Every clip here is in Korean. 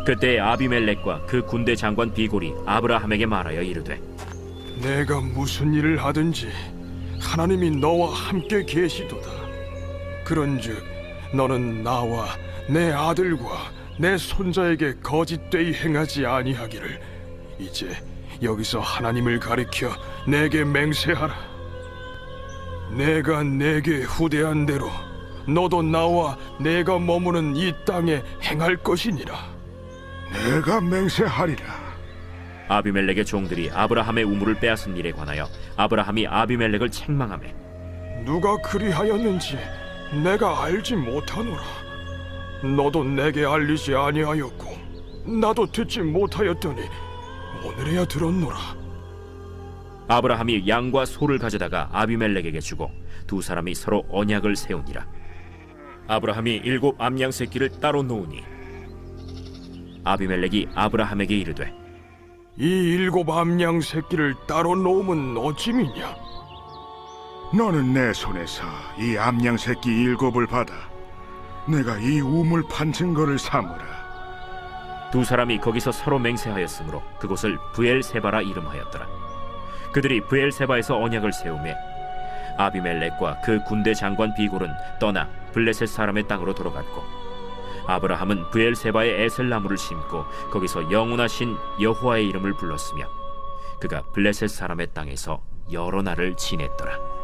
그때 아비멜렉과 그 군대 장관 비골이 아브라함에게 말하여 이르되 내가 무슨 일을 하든지 하나님이 너와 함께 계시도다. 그런즉 너는 나와 내 아들과 내 손자에게 거짓되이 행하지 아니하기를 이제 여기서 하나님을 가리켜 내게 맹세하라. 내가 내게 후대한 대로 너도 나와 내가 머무는 이 땅에 행할 것이니라. 내가 맹세하리라. 아비멜렉의 종들이 아브라함의 우물을 빼앗은 일에 관하여 아브라함이 아비멜렉을 책망하매 누가 그리하였는지 내가 알지 못하노라. 너도 내게 알리지 아니하였고 나도 듣지 못하였더니 오늘에야 들었노라. 아브라함이 양과 소를 가져다가 아비멜렉에게 주고 두 사람이 서로 언약을 세우니라. 아브라함이 7 암양 새끼를 따로 놓으니 아비멜렉이 아브라함에게 이르되 이 7 암양 새끼를 따로 놓으면 어찌미냐? 너는 내 손에서 이 암양 새끼 7을 받아 내가 이 우물 판 증거를 삼으라. 두 사람이 거기서 서로 맹세하였으므로 그곳을 브엘세바라 이름하였더라. 그들이 브엘세바에서 언약을 세우매 아비멜렉과 그 군대 장관 비골은 떠나 블레셋 사람의 땅으로 돌아갔고 아브라함은 브엘세바에 에셀나무를 심고 거기서 영원하신 여호와의 이름을 불렀으며 그가 블레셋 사람의 땅에서 여러 날을 지냈더라.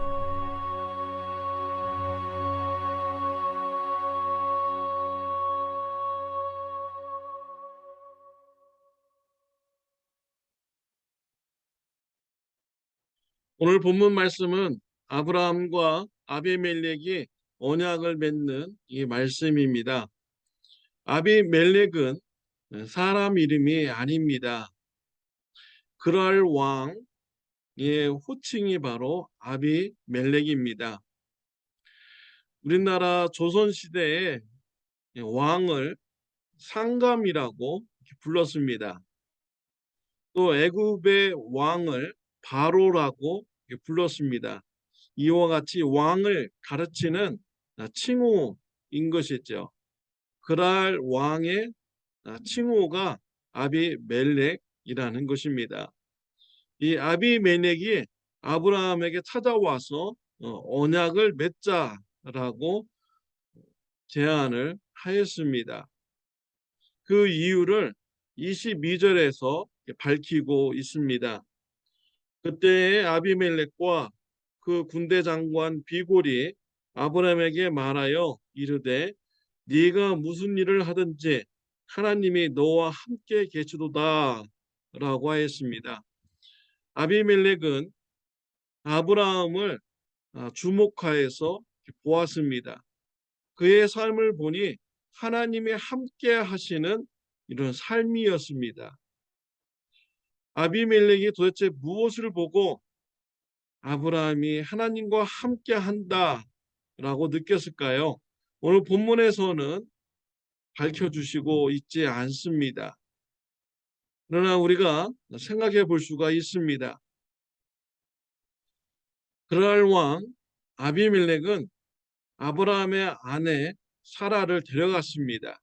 오늘 본문 말씀은 아브라함과 아비멜렉이 언약을 맺는 이 말씀입니다. 아비멜렉은 사람 이름이 아닙니다. 그랄 왕의 호칭이 바로 아비멜렉입니다. 우리나라 조선시대에 왕을 상감이라고 불렀습니다. 또 애굽의 왕을 바로라고 불렀습니다. 이와 같이 왕을 가르치는 칭호인 것이죠. 그랄 왕의 칭호가 아비멜렉이라는 것입니다. 이 아비멜렉이 아브라함에게 찾아와서 언약을 맺자라고 제안을 하였습니다. 그 이유를 22절에서 밝히고 있습니다. 그때의 아비멜렉과 그 군대 장관 비골이 아브라함에게 말하여 이르되 네가 무슨 일을 하든지 하나님이 너와 함께 계시도다 라고 하였습니다. 아비멜렉은 아브라함을 주목하여서 보았습니다. 그의 삶을 보니 하나님이 함께 하시는 이런 삶이었습니다. 아비멜렉이 도대체 무엇을 보고 아브라함이 하나님과 함께 한다라고 느꼈을까요? 오늘 본문에서는 밝혀주시고 있지 않습니다. 그러나 우리가 생각해 볼 수가 있습니다. 그랄 왕 아비멜렉은 아브라함의 아내 사라를 데려갔습니다.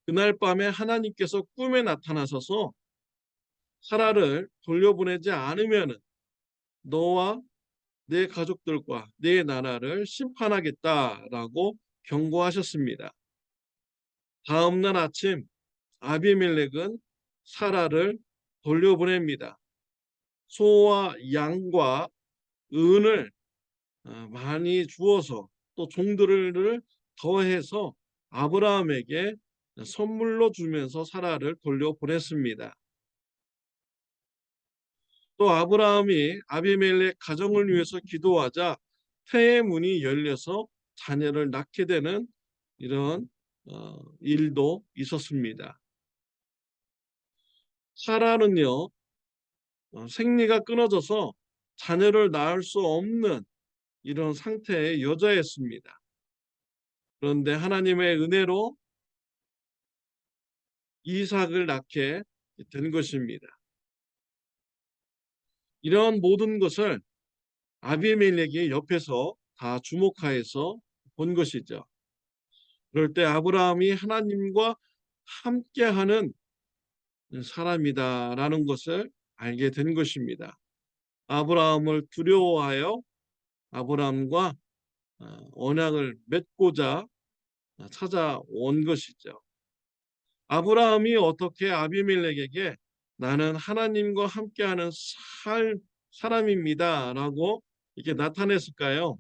그날 밤에 하나님께서 꿈에 나타나셔서 사라를 돌려보내지 않으면 너와 내 가족들과 내 나라를 심판하겠다라고 경고하셨습니다. 다음 날 아침 아비멜렉은 사라를 돌려보냅니다. 소와 양과 은을 많이 주어서 또 종들을 더해서 아브라함에게 선물로 주면서 사라를 돌려보냈습니다. 또 아브라함이 아비멜렉 가정을 위해서 기도하자 태의 문이 열려서 자녀를 낳게 되는 이런 일도 있었습니다. 사라는요 생리가 끊어져서 자녀를 낳을 수 없는 이런 상태의 여자였습니다. 그런데 하나님의 은혜로 이삭을 낳게 된 것입니다. 이런 모든 것을 아비멜렉이 옆에서 다 주목하여서 본 것이죠. 그럴 때 아브라함이 하나님과 함께하는 사람이다라는 것을 알게 된 것입니다. 아브라함을 두려워하여 아브라함과 언약을 맺고자 찾아온 것이죠. 아브라함이 어떻게 아비멜렉에게 나는 하나님과 함께하는 사람입니다라고 이렇게 나타냈을까요?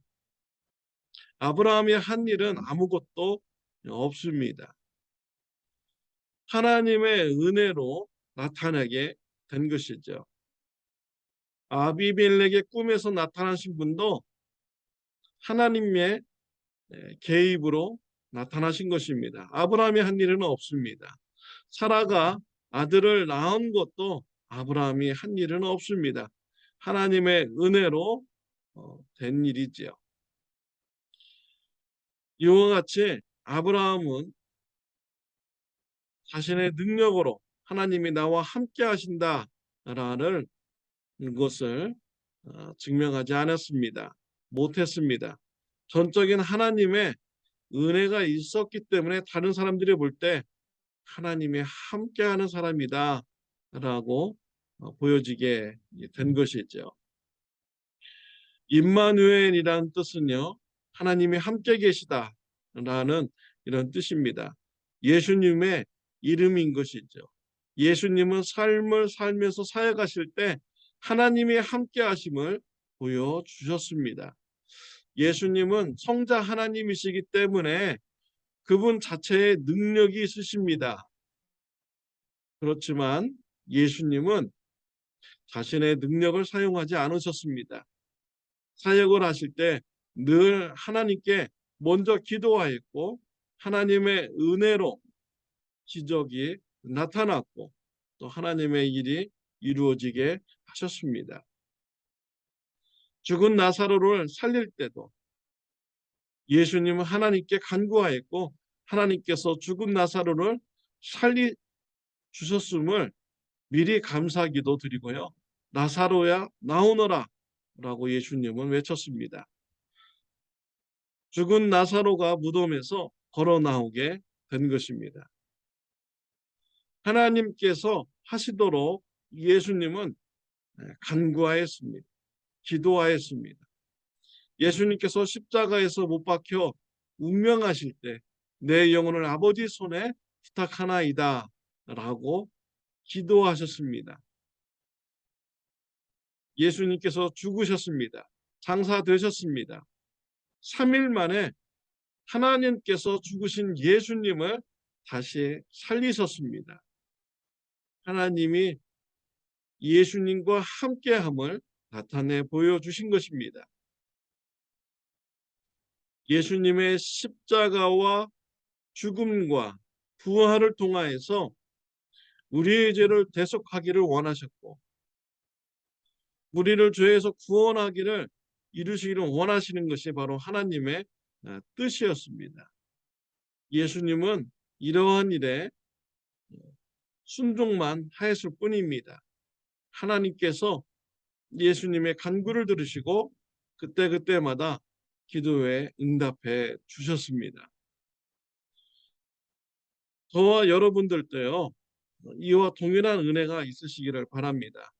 아브라함이 한 일은 아무것도 없습니다. 하나님의 은혜로 나타나게 된 것이죠. 아비멜렉의 꿈에서 나타나신 분도 하나님의 개입으로 나타나신 것입니다. 아브라함이 한 일은 없습니다. 사라가 아들을 낳은 것도 아브라함이 한 일은 없습니다. 하나님의 은혜로 된 일이지요. 이와 같이 아브라함은 자신의 능력으로 하나님이 나와 함께 하신다라는 것을 증명하지 않았습니다. 못했습니다. 전적인 하나님의 은혜가 있었기 때문에 다른 사람들이 볼 때 하나님이 함께하는 사람이다 라고 보여지게 된 것이죠. 임마누엘이라는 뜻은요, 하나님이 함께 계시다 라는 이런 뜻입니다. 예수님의 이름인 것이죠. 예수님은 삶을 살면서 사역하실 때 하나님이 함께 하심을 보여주셨습니다. 예수님은 성자 하나님이시기 때문에 그분 자체의 능력이 있으십니다. 그렇지만 예수님은 자신의 능력을 사용하지 않으셨습니다. 사역을 하실 때 늘 하나님께 먼저 기도하였고 하나님의 은혜로 기적이 나타났고 또 하나님의 일이 이루어지게 하셨습니다. 죽은 나사로를 살릴 때도 예수님은 하나님께 간구하였고 하나님께서 죽은 나사로를 살리 주셨음을 미리 감사기도 드리고요. 나사로야 나오너라 라고 예수님은 외쳤습니다. 죽은 나사로가 무덤에서 걸어 나오게 된 것입니다. 하나님께서 하시도록 예수님은 간구하였습니다. 기도하였습니다. 예수님께서 십자가에서 못 박혀 운명하실 때 내 영혼을 아버지 손에 부탁하나이다 라고 기도하셨습니다. 예수님께서 죽으셨습니다. 장사되셨습니다. 3일 만에 하나님께서 죽으신 예수님을 다시 살리셨습니다. 하나님이 예수님과 함께함을 나타내 보여주신 것입니다. 예수님의 십자가와 죽음과 부활을 통하여서 우리의 죄를 대속하기를 원하셨고 우리를 죄에서 구원하기를 이루시기를 원하시는 것이 바로 하나님의 뜻이었습니다. 예수님은 이러한 일에 순종만 하였을 뿐입니다. 하나님께서 예수님의 간구를 들으시고 그때그때마다 기도에 응답해 주셨습니다. 저와 여러분들도요, 이와 동일한 은혜가 있으시기를 바랍니다.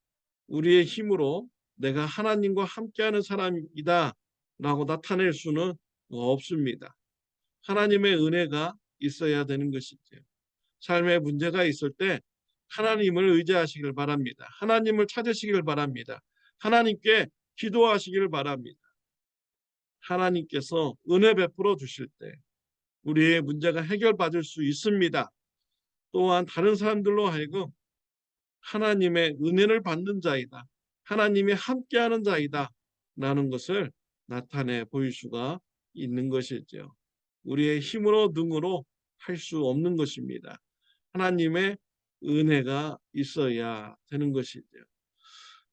우리의 힘으로 내가 하나님과 함께하는 사람이다 라고 나타낼 수는 없습니다. 하나님의 은혜가 있어야 되는 것이죠. 삶에 문제가 있을 때 하나님을 의지하시길 바랍니다. 하나님을 찾으시길 바랍니다. 하나님께 기도하시길 바랍니다. 하나님께서 은혜 베풀어 주실 때 우리의 문제가 해결받을 수 있습니다. 또한 다른 사람들로 하여금 하나님의 은혜를 받는 자이다. 하나님이 함께하는 자이다. 라는 것을 나타내 보일 수가 있는 것이죠. 우리의 힘으로 능으로 할 수 없는 것입니다. 하나님의 은혜가 있어야 되는 것이죠.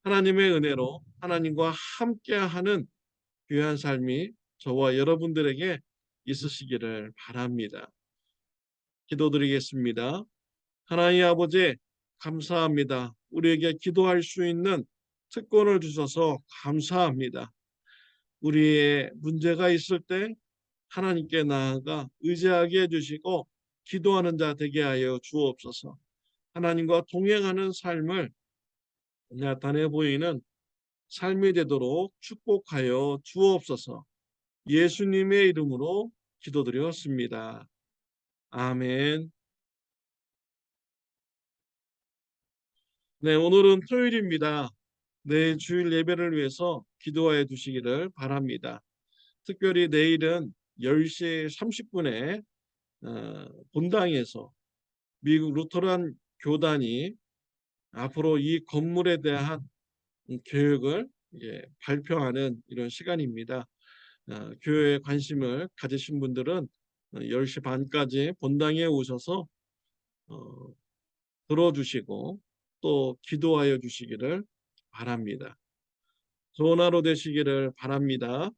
하나님의 은혜로 하나님과 함께하는 귀한 삶이 저와 여러분들에게 있으시기를 바랍니다. 기도드리겠습니다. 하나님 아버지 감사합니다. 우리에게 기도할 수 있는 특권을 주셔서 감사합니다. 우리의 문제가 있을 때 하나님께 나아가 의지하게 해주시고 기도하는 자 되게 하여 주옵소서. 하나님과 동행하는 삶을 나타내 보이는 삶이 되도록 축복하여 주옵소서. 예수님의 이름으로 기도드렸습니다. 아멘. 네, 오늘은 토요일입니다. 내일 주일 예배를 위해서 기도하여 두시기를 바랍니다. 특별히 내일은 10시 30분에 본당에서 미국 루터란 교단이 앞으로 이 건물에 대한 계획을 발표하는 이런 시간입니다. 교회에 관심을 가지신 분들은 10시 반까지 본당에 오셔서 들어주시고 또 기도하여 주시기를 바랍니다. 좋은 하루 되시기를 바랍니다.